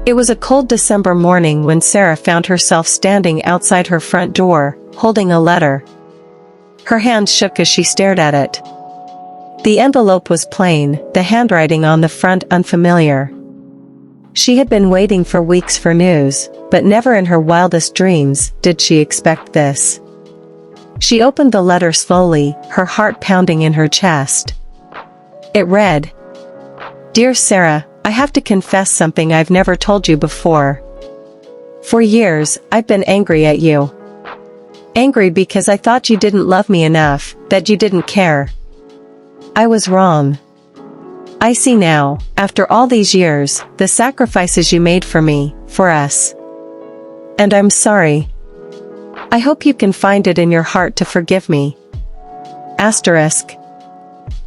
It was a cold December morning when Sarah found herself standing outside her front door, holding a letter. Her hands shook as she stared at it. The envelope was plain, the handwriting on the front unfamiliar. She had been waiting for weeks for news, but never in her wildest dreams did she expect this. She opened the letter slowly, her heart pounding in her chest. It read, "Dear Sarah, I have to confess something I've never told you before. For years, I've been angry at you. Angry because I thought you didn't love me enough, that you didn't care. I was wrong. I see now, after all these years, the sacrifices you made for me, for us. And I'm sorry. I hope you can find it in your heart to forgive me. Asterisk."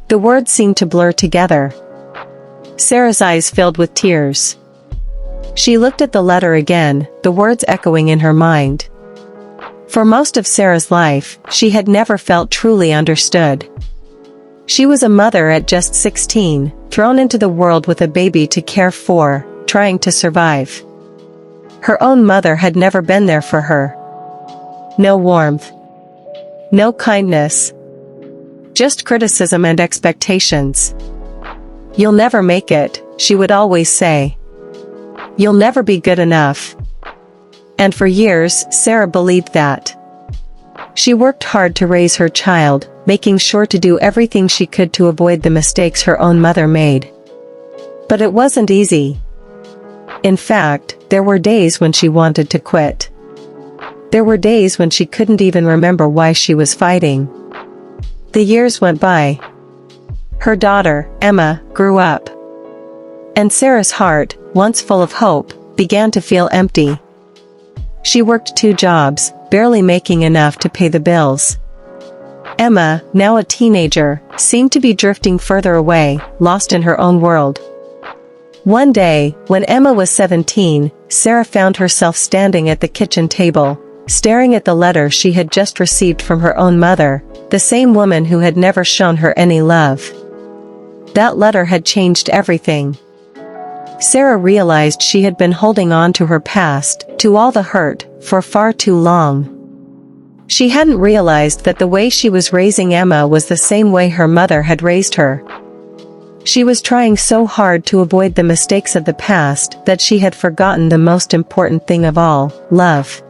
The words seemed to blur together. Sarah's eyes filled with tears. She looked at the letter again, the words echoing in her mind. For most of Sarah's life, she had never felt truly understood. She was a mother at just 16, thrown into the world with a baby to care for, trying to survive. Her own mother had never been there for her. No warmth. No kindness. Just criticism and expectations. "You'll never make it," she would always say. "You'll never be good enough." And for years, Sarah believed that. She worked hard to raise her child, making sure to do everything she could to avoid the mistakes her own mother made. But it wasn't easy. In fact, there were days when she wanted to quit. There were days when she couldn't even remember why she was fighting. The years went by. Her daughter, Emma, grew up. And Sarah's heart, once full of hope, began to feel empty. She worked 2 jobs, barely making enough to pay the bills. Emma, now a teenager, seemed to be drifting further away, lost in her own world. One day, when Emma was 17, Sarah found herself standing at the kitchen table, staring at the letter she had just received from her own mother, the same woman who had never shown her any love. That letter had changed everything. Sarah realized she had been holding on to her past, to all the hurt, for far too long. She hadn't realized that the way she was raising Emma was the same way her mother had raised her. She was trying so hard to avoid the mistakes of the past that she had forgotten the most important thing of all, love.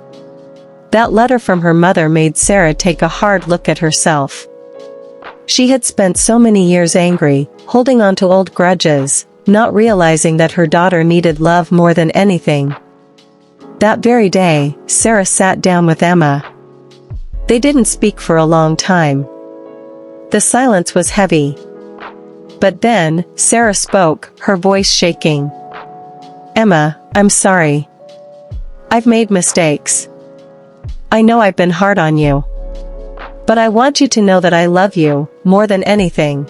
That letter from her mother made Sarah take a hard look at herself. She had spent so many years angry, holding on to old grudges, not realizing that her daughter needed love more than anything. That very day, Sarah sat down with Emma. They didn't speak for a long time. The silence was heavy. But then, Sarah spoke, her voice shaking. "Emma, I'm sorry. I've made mistakes. I know I've been hard on you. But I want you to know that I love you, more than anything."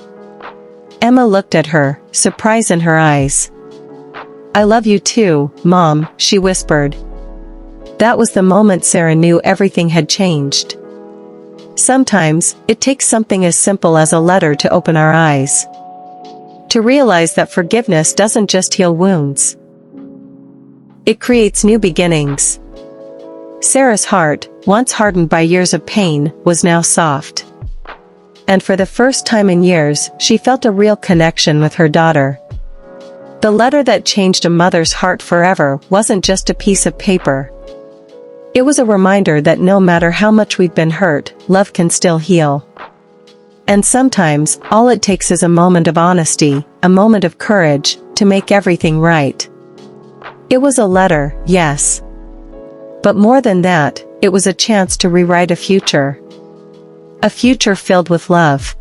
Emma looked at her, surprise in her eyes. "I love you too, Mom," she whispered. That was the moment Sarah knew everything had changed. Sometimes, it takes something as simple as a letter to open our eyes. To realize that forgiveness doesn't just heal wounds. It creates new beginnings. Sarah's heart, once hardened by years of pain, was now soft. And for the first time in years, she felt a real connection with her daughter. The letter that changed a mother's heart forever wasn't just a piece of paper. It was a reminder that no matter how much we've been hurt, love can still heal. And sometimes, all it takes is a moment of honesty, a moment of courage, to make everything right. It was a letter, yes. But more than that, it was a chance to rewrite a future. A future filled with love.